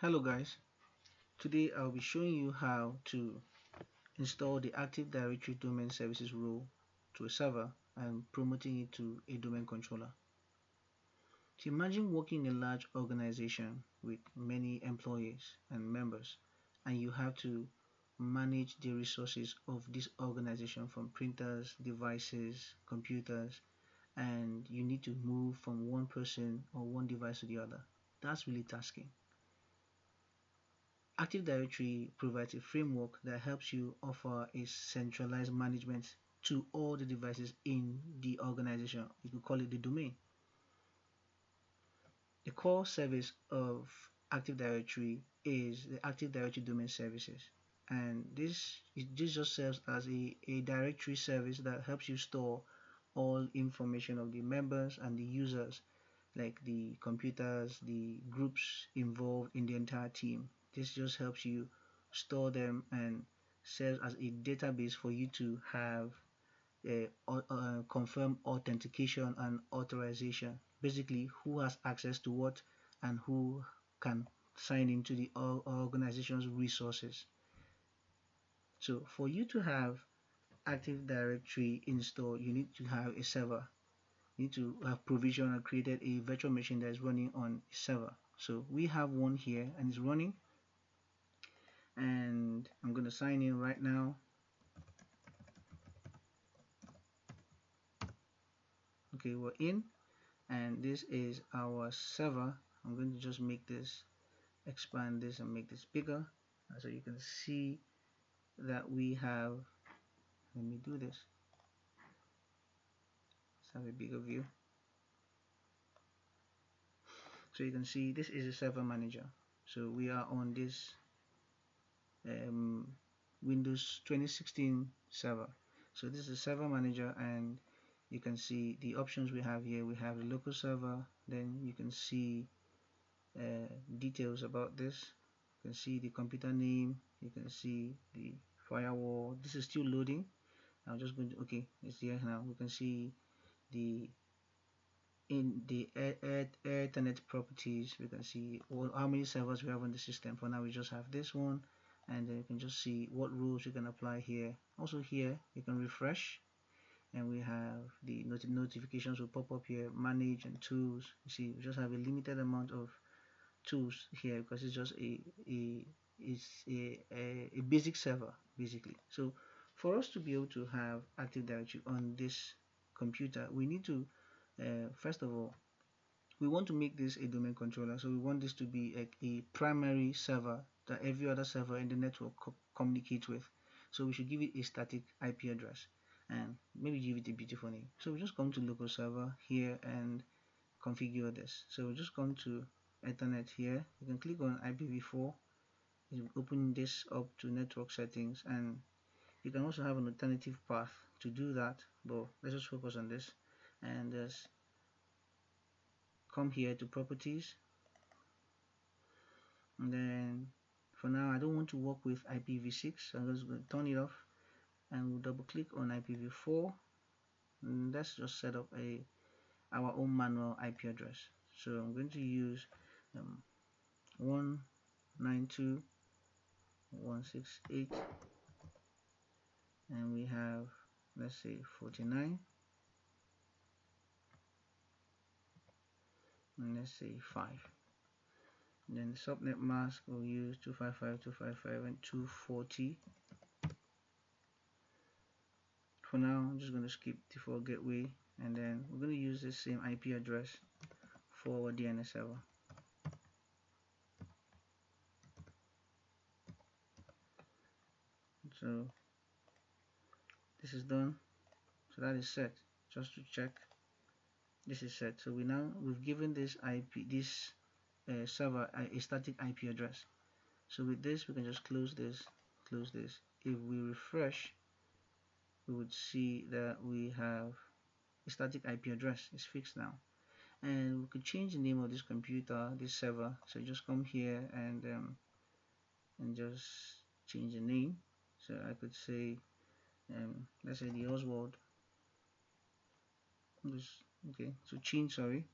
Hello guys, today I'll be showing you how to install the Active Directory Domain Services role to a server and promoting it to a domain controller. So imagine working in a large organization with many employees and members, and you have to manage the resources of this organization from printers, devices, computers, and you need to move from one person or one device to the other. That's really tasking. Active Directory provides a framework that helps you offer a centralized management to all the devices in the organization. You could call it the domain. The core service of Active Directory is the Active Directory Domain Services. And this just serves as a directory service that helps you store all information of the members and the users, like the computers, the groups involved in the entire team. This just helps you store them and serves as a database for you to have confirm authentication and authorization. Basically, who has access to what and who can sign into the organization's resources. So for you to have Active Directory installed, you need to have a server. You need to have provisioned and created a virtual machine that is running on a server. So we have one here and it's running, and I'm going to sign in right now. Okay, we're in, and this is our server. I'm going to just make this, expand this and make this bigger so you can see that we have, let me do this, let's have a bigger view. So you can see this is a server manager. So we are on this Windows 2016 server. So this is a server manager, and you can see the options we have here. We have the local server, then you can see details about this. You can see the computer name, you can see the firewall. This is still loading. I'm just going to, okay, it's here now. We can see the Ethernet properties. We can see how many servers we have on the system. For now we just have this one, and then you can just see what rules you can apply here. Also here you can refresh, and we have the notifications will pop up here, manage and tools. You see we just have a limited amount of tools here because it's just a basic server basically. So for us to be able to have Active Directory on this computer, we need to first of all, we want to make this a domain controller. So we want this to be a primary server that every other server in the network communicates with. So we should give it a static IP address and maybe give it a beautiful name. So we just come to local server here and configure this. So we just come to Ethernet here. You can click on IPv4. You open this up to network settings, and you can also have an alternative path to do that, but let's just focus on this. And just come here to properties, and then for now I don't want to work with IPv6, so I'm just going to turn it off, and we'll double click on IPv4, and let's just set up our own manual IP address. So I'm going to use 192.168, and we have, let's say, 49, and let's say 5. And then the subnet mask we'll use 255.255 and 240. For now I'm just going to skip default gateway, and then we're going to use the same IP address for our DNS server. So this is done, so that is set. Just to check, this is set. So we've given this server a static IP address. So with this we can just close this. If we refresh, we would see that we have a static IP address. It's fixed now, and we could change the name of this computer, this server. So just come here and just change the name. So I could say let's say the Oswald. Okay, so change, sorry,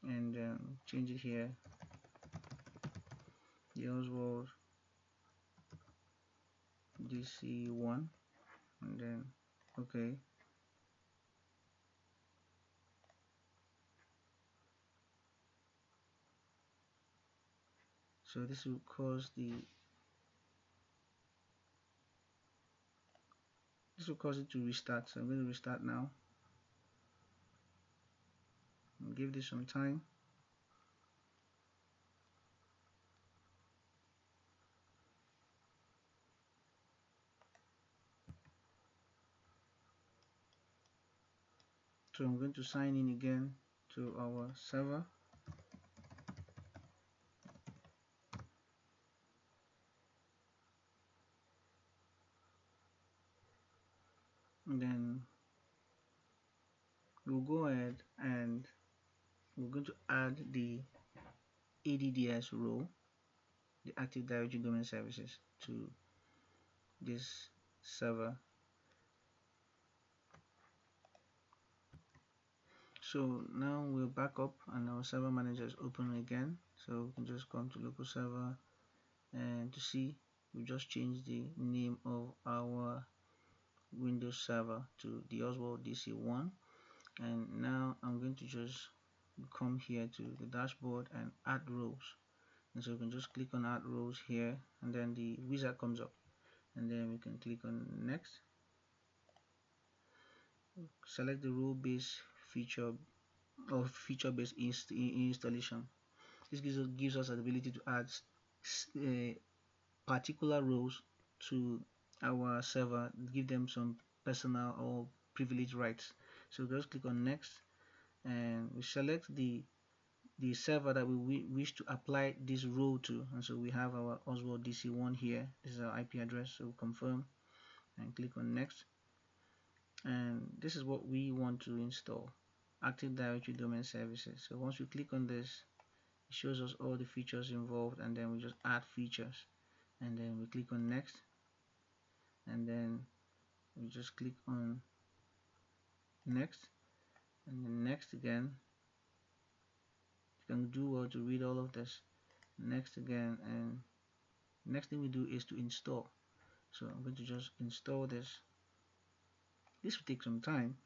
and change it here the Oswald DC1, and then okay. So this will cause it to restart. So I'm going to restart now and give this some time. So I'm going to sign in again to our server. And then we'll go ahead and we're going to add the ADDS role, the Active Directory Domain Services, to this server. So now we're back up and our server manager is open again. So we can just come to local server, and to see, we just changed the name of our Windows server to the Oswald DC1. And now I'm going to just come here to the dashboard and add rows. And so we can just click on add rows here, and then the wizard comes up, and then we can click on next, select the role based feature or feature based installation. This gives us the ability to add uh, particular roles to our server, give them some personal or privileged rights. So just click on next, and we select the server that we wish to apply this role to. And so we have our Oswald DC1 here. This is our IP address, so confirm and click on next. And this is what we want to install: Active Directory Domain Services. So once we click on this, it shows us all the features involved, and then we just add features, and then we click on next, and then we just click on next, and then next again. You can do well to read all of this. Next again, and next thing we do is to install. So I'm going to just install this. This will take some time,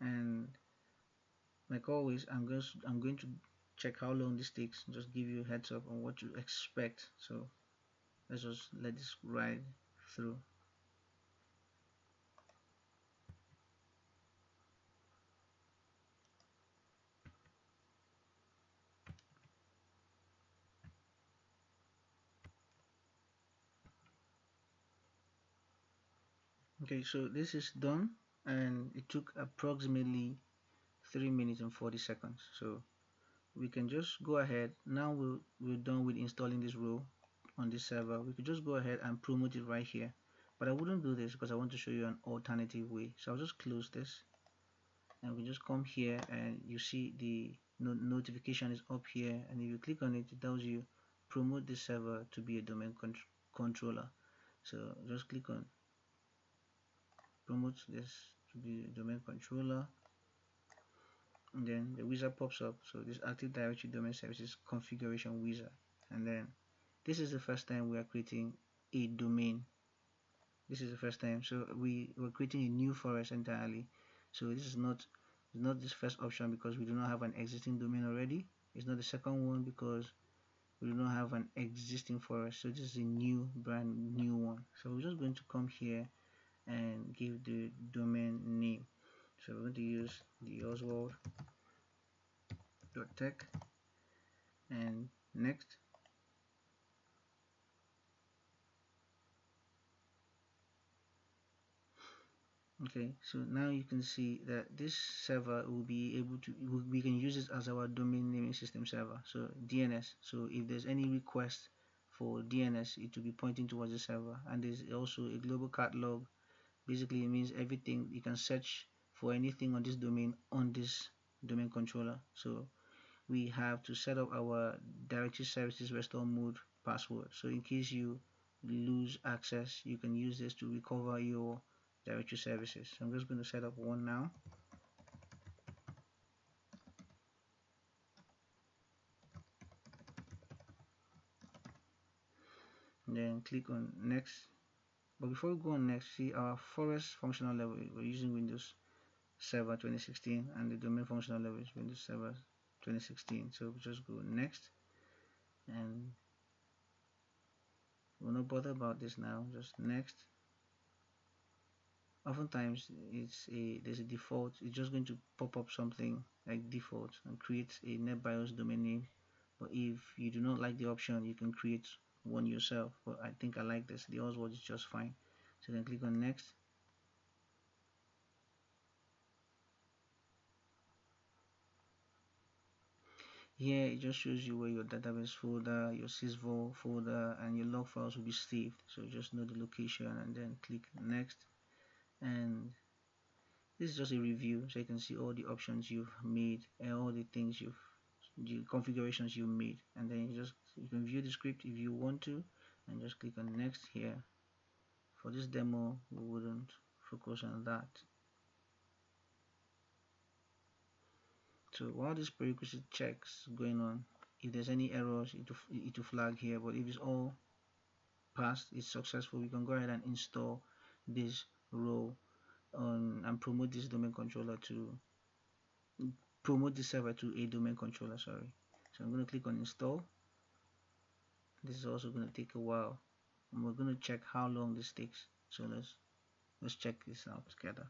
and like always, I'm going to check how long this takes, just give you a heads up on what to expect. So let's just let this ride through. Okay, so this is done, and it took approximately 3 minutes and 40 seconds. So we can just go ahead. Now we're done with installing this role on this server. We could just go ahead and promote it right here, but I wouldn't do this because I want to show you an alternative way. So I'll just close this, and we just come here, and you see the notification is up here, and if you click on it, it tells you promote this server to be a domain controller. So just click on promote this to be a domain controller, and then the wizard pops up. So this Active Directory Domain Services configuration wizard, and then this is the first time we are creating a domain. This is the first time, so we're creating a new forest entirely. So this is not this first option because we do not have an existing domain already. It's not the second one because we do not have an existing forest. So this is a new, brand new one. So we're just going to come here and give the domain name. So we're going to use the Oswald.tech, and next. Okay, so now you can see that this server will be able to, we can use it as our domain naming system server, so DNS. So if there's any request for DNS, it will be pointing towards the server. And there's also a global catalog. Basically, it means everything, you can search for anything on this domain on this domain controller. So we have to set up our directory services restore mode password. So in case you lose access, you can use this to recover your directory services. So I'm just going to set up one now. and then click on next. But before we go on next, see our forest functional level, we're using Windows Server 2016, and the domain functional level is Windows Server 2016. So we just go next, and we'll not bother about this now, just next. Oftentimes there's a default, it's just going to pop up something like default and create a NetBIOS domain name. But if you do not like the option, you can create one yourself. But I think I like this, the Oswald is just fine. So then click on next. Here it just shows you where your database folder, your sysvol folder, and your log files will be saved. So just know the location and then click next. And this is just a review, so you can see all the options you've made and all the things the configurations you made, and then you can view the script if you want to, and just click on next here. For this demo, we wouldn't focus on that. So while this prerequisite checks going on, if there's any errors, it will flag here. But if it's all passed, it's successful, we can go ahead and install this role on and promote this domain controller to promote the server to a domain controller. Sorry. So I'm going to click on install. This is also going to take a while, and we're going to check how long this takes. So let's check this out together.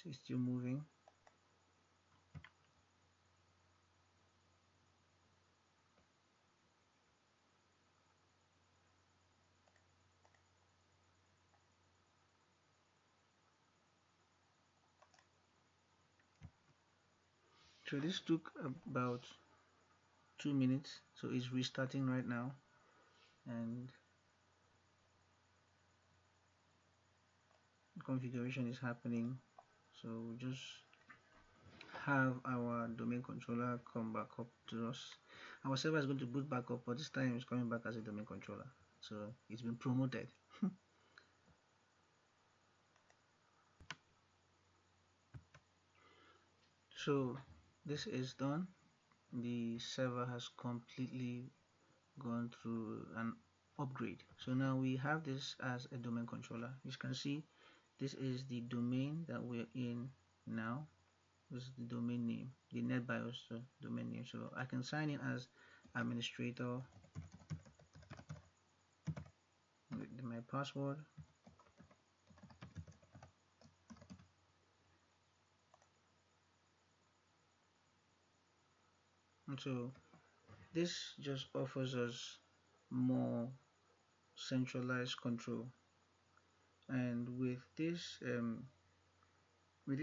It's still moving. So this took about 2 minutes. So it's restarting right now, and configuration is happening. So we just have our domain controller come back up to us. Our server is going to boot back up, but this time it's coming back as a domain controller. So it's been promoted. So this is done. The server has completely gone through an upgrade. So now we have this as a domain controller. You can see this is the domain that we're in now. This is the domain name, the NetBIOS domain name. So I can sign in as administrator with my password. And so this just offers us more centralized control, and with this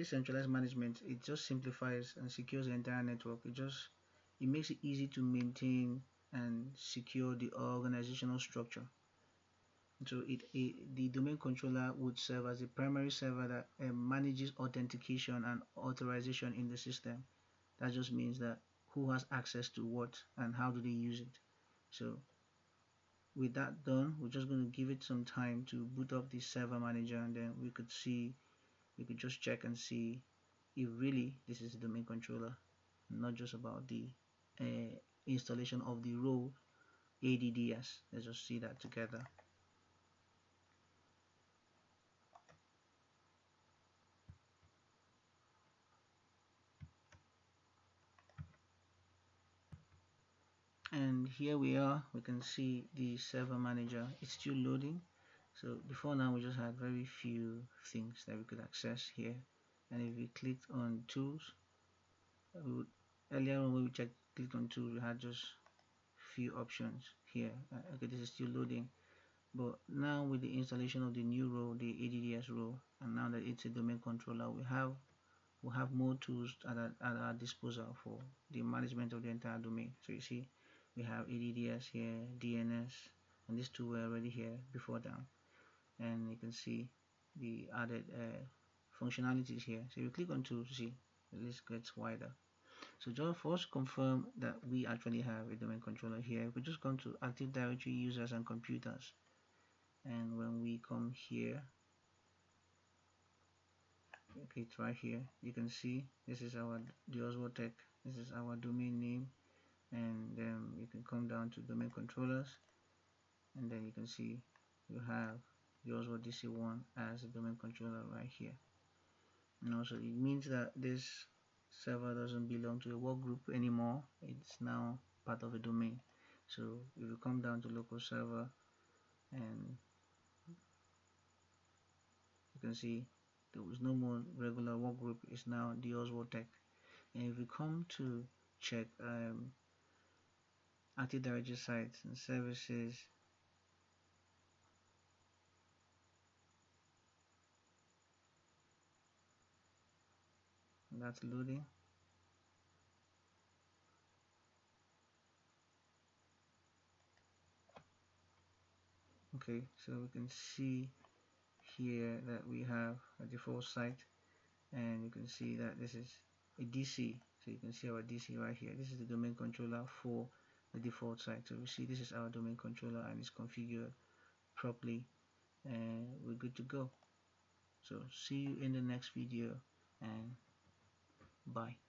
centralized management, it just simplifies and secures the entire network. It makes it easy to maintain and secure the organizational structure. So the domain controller would serve as the primary server that manages authentication and authorization in the system. That just means that who has access to what and how do they use it. So with that done, we're just going to give it some time to boot up the server manager, and then we could just check and see if really this is the domain controller, not just about the installation of the role ADDS. Let's just see that together. And here we are, we can see the server manager. It's still loading. So before now we just had very few things that we could access here, and if we clicked on tools, earlier on when we clicked on tools, we had just few options here. Okay, this is still loading, but now with the installation of the new role, the ADDS role, and now that it's a domain controller, we have more tools at our disposal for the management of the entire domain. So you see we have ADDS here, DNS, and these two were already here before down, and you can see the added functionalities here. So if you click on tools, see the list gets wider. So just for us to confirm that we actually have a domain controller here, we just come to Active Directory users and computers, and when we come here, okay, it's right here, you can see this is our DoswellTech, this is our domain name, and then you can come down to domain controllers, and then you can see you have the Oswald DC1 as a domain controller right here. And also it means that this server doesn't belong to a work group anymore, it's now part of a domain. So if you come down to local server, and you can see there was no more regular work group, it's now the DoswellTech. And if you come to check Active Directory sites and services, that's loading. Okay, so we can see here that we have a default site, and you can see that this is a DC, so you can see our DC right here. This is the domain controller for the default site. So we see this is our domain controller and it's configured properly, and we're good to go. So see you in the next video, and bye.